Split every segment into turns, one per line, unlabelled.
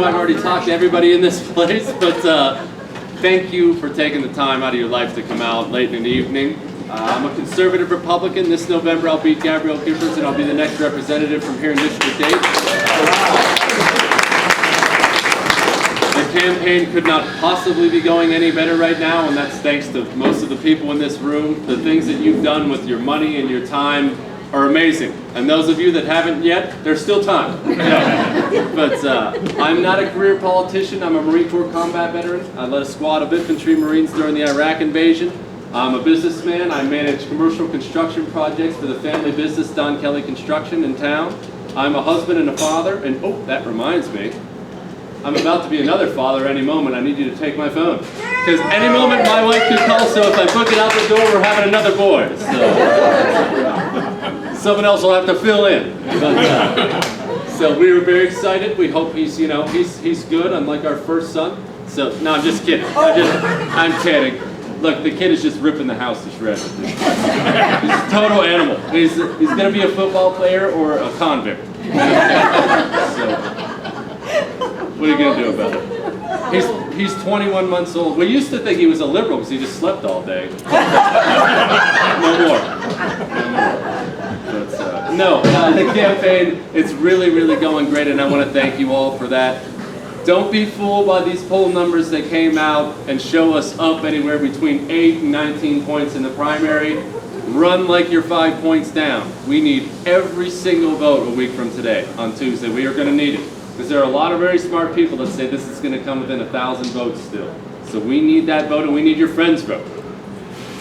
I've already talked to everybody in this place, but thank you for taking the time out of your life to come out late in the evening. I'm a conservative Republican. This November I'll beat Gabrielle Giffords and I'll be the next representative from here in District 8. The campaign could not possibly be going any better right now, and that's thanks to most of the people in this room. The things that you've done with your money and your time are amazing. And those of you that haven't yet, there's still time. But I'm not a career politician. I'm a Marine Corps combat veteran. I led a squad of infantry Marines during the Iraq invasion. I'm a businessman. I manage commercial construction projects for the family business Don Kelly Construction in town. I'm a husband and a father. And oh, that reminds me, I'm about to be another father any moment. I need you to take my phone. Because any moment my wife could call, so if I book it out the door, we're having another boy. So someone else will have to fill in. But, so we were very excited. We hope he's good, unlike our first son. So, no, I'm just kidding. I'm kidding. Look, the kid is just ripping the house to shreds. He's a total animal. He's going to be a football player or a convict. So, what are you going to do about it? He's 21 months old. We used to think he was a liberal because he just slept all day. No more. But, the campaign, it's really, really going great, and I want to thank you all for that. Don't be fooled by these poll numbers that came out and show us up anywhere between 8 and 19 points in the primary. Run like you're 5 points down. We need every single vote a week from today, on Tuesday. We are going to need it. Because there are a lot of very smart people that say this is going to come within 1,000 votes still. So we need that vote, and we need your friends' vote.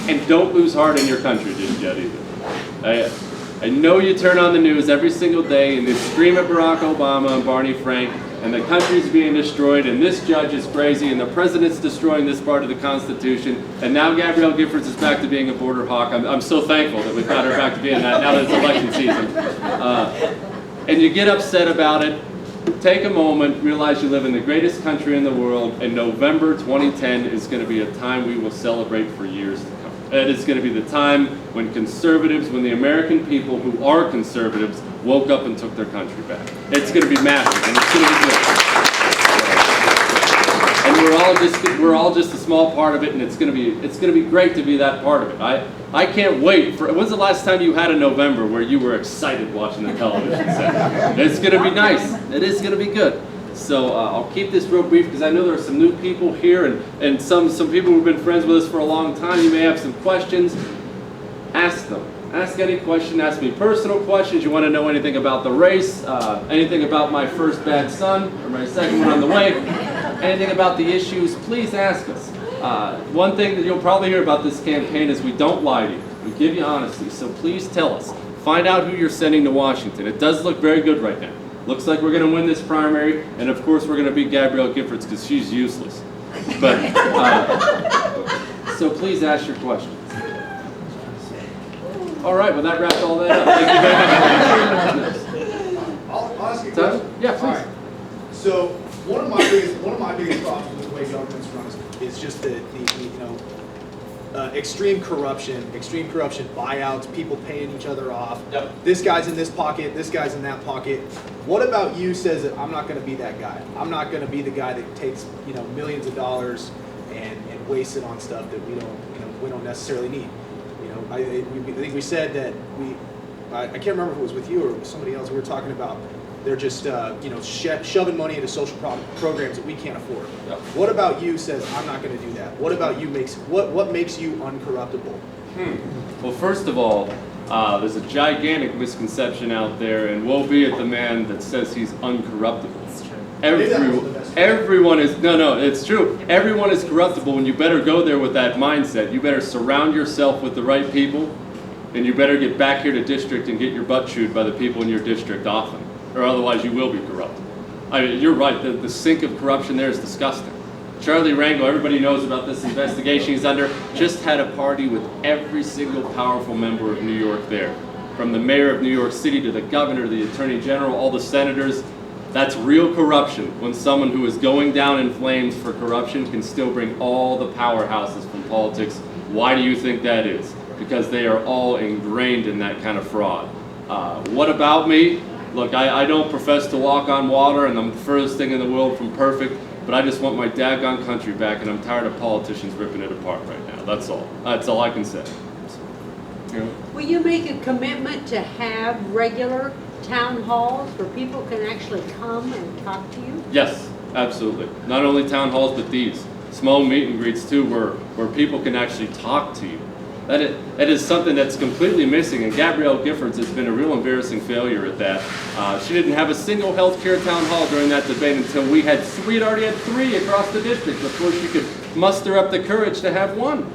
And don't lose heart in your country just yet either. I know you turn on the news every single day and they scream at Barack Obama and Barney Frank, and the country's being destroyed, and this judge is crazy, and the president's destroying this part of the Constitution, and now Gabrielle Giffords is back to being a border hawk. I'm so thankful that we've got her back to being that now that it's election season. And you get upset about it. Take a moment, realize you live in the greatest country in the world, and November 2010 is going to be a time we will celebrate for years to come. It is going to be the time when conservatives, when the American people who are conservatives woke up and took their country back. It's going to be massive, and it's going to be good. And we're all just a small part of it, and it's going to be great to be that part of it. I can't wait for. When's the last time you had a November where you were excited watching the television set? It's going to be nice. It is going to be good. So I'll keep this real brief because I know there are some new people here and some people who've been friends with us for a long time. You may have some questions. Ask them. Ask any question. Ask me personal questions. You want to know anything about the race, anything about my first bad son or my second one on the way, anything about the issues, please ask us. One thing that you'll probably hear about this campaign is we don't lie to you. We give you honesty. So please tell us. Find out who you're sending to Washington. It does look very good right now. Looks like we're going to win this primary, and of course we're going to beat Gabrielle Giffords because she's useless. But so please ask your questions. All right, well that wraps all that up. Thank you very much.
I'll ask you a
Time?
question.
Yeah, please.
All right. So one of my biggest problems with the way government's run is just the extreme corruption, buyouts, people paying each other off.
Yep.
This guy's in this pocket, this guy's in that pocket. What about you says that I'm not going to be that guy? I'm not going to be the guy that takes millions of dollars and wastes it on stuff that we don't necessarily need. I think we said that I can't remember if it was with you or with somebody else. We were talking about they're just shoving money into social programs that we can't afford.
Yep.
What about you says I'm not going to do that? What about you what makes you uncorruptible?
Well, first of all, there's a gigantic misconception out there, and woe be it the man that says he's uncorruptible. Everyone is, no, it's true. Everyone is corruptible, and you better go there with that mindset. You better surround yourself with the right people, and you better get back here to district and get your butt chewed by the people in your district often, or otherwise you will be corrupt. I mean, you're right, the sink of corruption there is disgusting. Charlie Rangel, everybody knows about this investigation he's under, just had a party with every single powerful member of New York there. From the mayor of New York City to the governor, the attorney general, all the senators. That's real corruption, when someone who is going down in flames for corruption can still bring all the powerhouses from politics. Why do you think that is? Because they are all ingrained in that kind of fraud. What about me? Look, I don't profess to walk on water, and I'm the furthest thing in the world from perfect, but I just want my daggone country back, and I'm tired of politicians ripping it apart right now. That's all. That's all I can say. You know?
Will you make a commitment to have regular town halls where people can actually come and talk to you?
Yes, absolutely. Not only town halls, but these small meet and greets too, where people can actually talk to you. That is something that's completely missing, and Gabrielle Giffords has been a real embarrassing failure at that. She didn't have a single healthcare town hall during that debate until we had already had 3 across the district before she could muster up the courage to have one.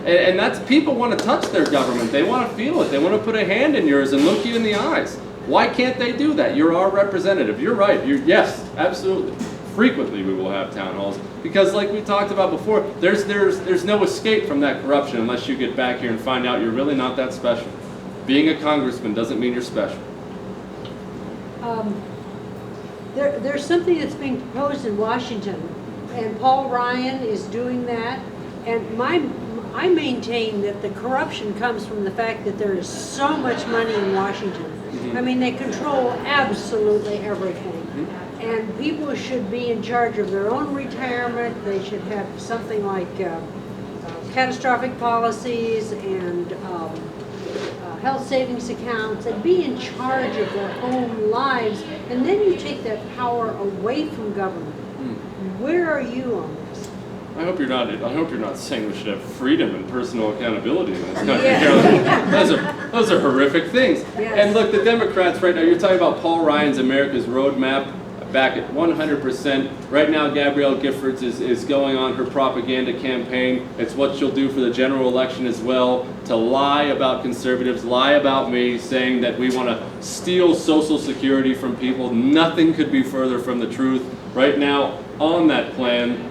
And that's, people want to touch their government. They want to feel it. They want to put a hand in yours and look you in the eyes. Why can't they do that? You're our representative. You're right. Yes, absolutely. Frequently we will have town halls because, like we talked about before, there's no escape from that corruption unless you get back here and find out you're really not that special. Being a congressman doesn't mean you're special.
There's something that's being proposed in Washington, and Paul Ryan is doing that. And I maintain that the corruption comes from the fact that there is so much money in Washington. I mean, they control absolutely everything. And people should be in charge of their own retirement. They should have something like catastrophic policies and health savings accounts, and be in charge of their own lives. And then you take that power away from government. Where are you on this?
I hope you're not saying we should have freedom and personal accountability in this country.
Yeah.
Those are horrific things.
Yes.
And look, the Democrats right now, you're talking about Paul Ryan's America's Roadmap, back at 100%. Right now, Gabrielle Giffords is going on her propaganda campaign. It's what she'll do for the general election as well, to lie about conservatives, lie about me, saying that we want to steal Social Security from people. Nothing could be further from the truth. Right now, on that plan,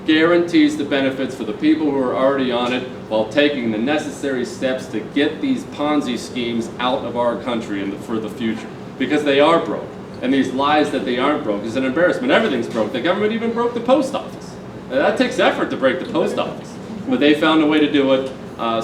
guarantees the benefits for the people who are already on it while taking the necessary steps to get these Ponzi schemes out of our country for the future, because they are broke. And these lies that they aren't broke is an embarrassment. Everything's broke. The government even broke the post office. Now, that takes effort to break the post office. But they found a way to do it.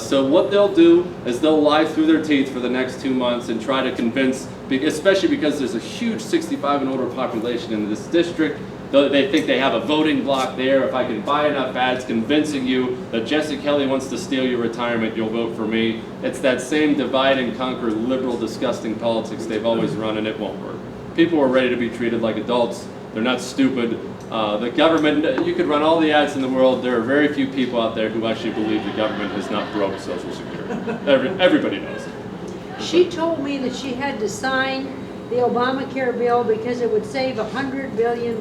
So what they'll do is they'll lie through their teeth for the next 2 months and try to convince, especially because there's a huge 65 and older population in this district. They think they have a voting block there. If I can buy enough ads convincing you that Jesse Kelly wants to steal your retirement, you'll vote for me. It's that same divide and conquer, liberal, disgusting politics they've always run, and it won't work. People are ready to be treated like adults. They're not stupid. The government, you could run all the ads in the world. There are very few people out there who actually believe the government has not broke Social Security. Everybody knows it.
She told me that she had to sign the Obamacare bill because it would save $100 billion.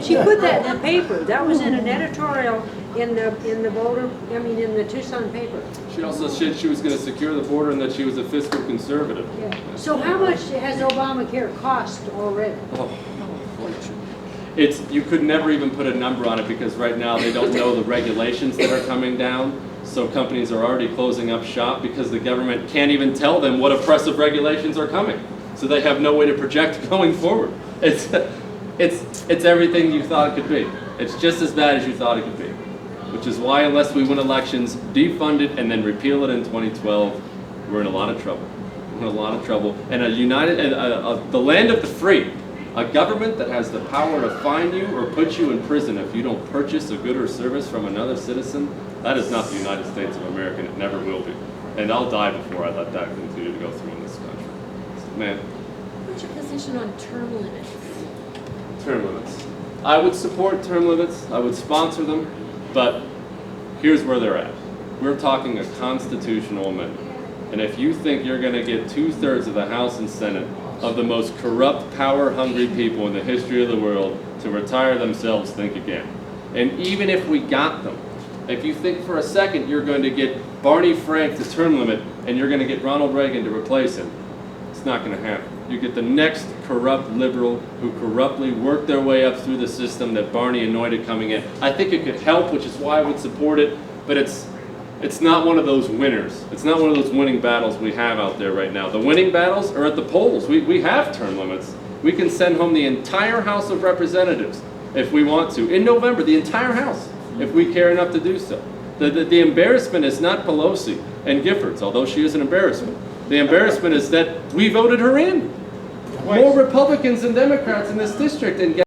She put that in the paper. That was in an editorial in the Tucson paper.
She also said she was going to secure the border and that she was a fiscal conservative.
Yeah. So how much has Obamacare cost already?
You could never even put a number on it because right now they don't know the regulations that are coming down. So companies are already closing up shop because the government can't even tell them what oppressive regulations are coming. So they have no way to project going forward. It's everything you thought it could be. It's just as bad as you thought it could be. Which is why, unless we win elections, defund it and then repeal it in 2012, we're in a lot of trouble. We're in a lot of trouble. And the land of the free, a government that has the power to fine you or put you in prison if you don't purchase a good or service from another citizen, that is not the United States of America, and it never will be. And I'll die before I let that continue to go through in this country. Man.
What's your position on term limits?
Term limits. I would support term limits. I would sponsor them. But here's where they're at. We're talking a constitutional amendment. And if you think you're going to get 2/3 of the House and Senate of the most corrupt, power-hungry people in the history of the world to retire themselves, think again. And even if we got them, if you think for a second you're going to get Barney Frank to term limit and you're going to get Ronald Reagan to replace him, it's not going to happen. You get the next corrupt liberal who corruptly worked their way up through the system that Barney anointed coming in. I think it could help, which is why I would support it, but it's not one of those winners. It's not one of those winning battles we have out there right now. The winning battles are at the polls. We have term limits. We can send home the entire House of Representatives if we want to. In November, the entire House, if we care enough to do so. The embarrassment is not Pelosi and Giffords, although she is an embarrassment. The embarrassment is that we voted her in. more Republicans than Democrats in this district, and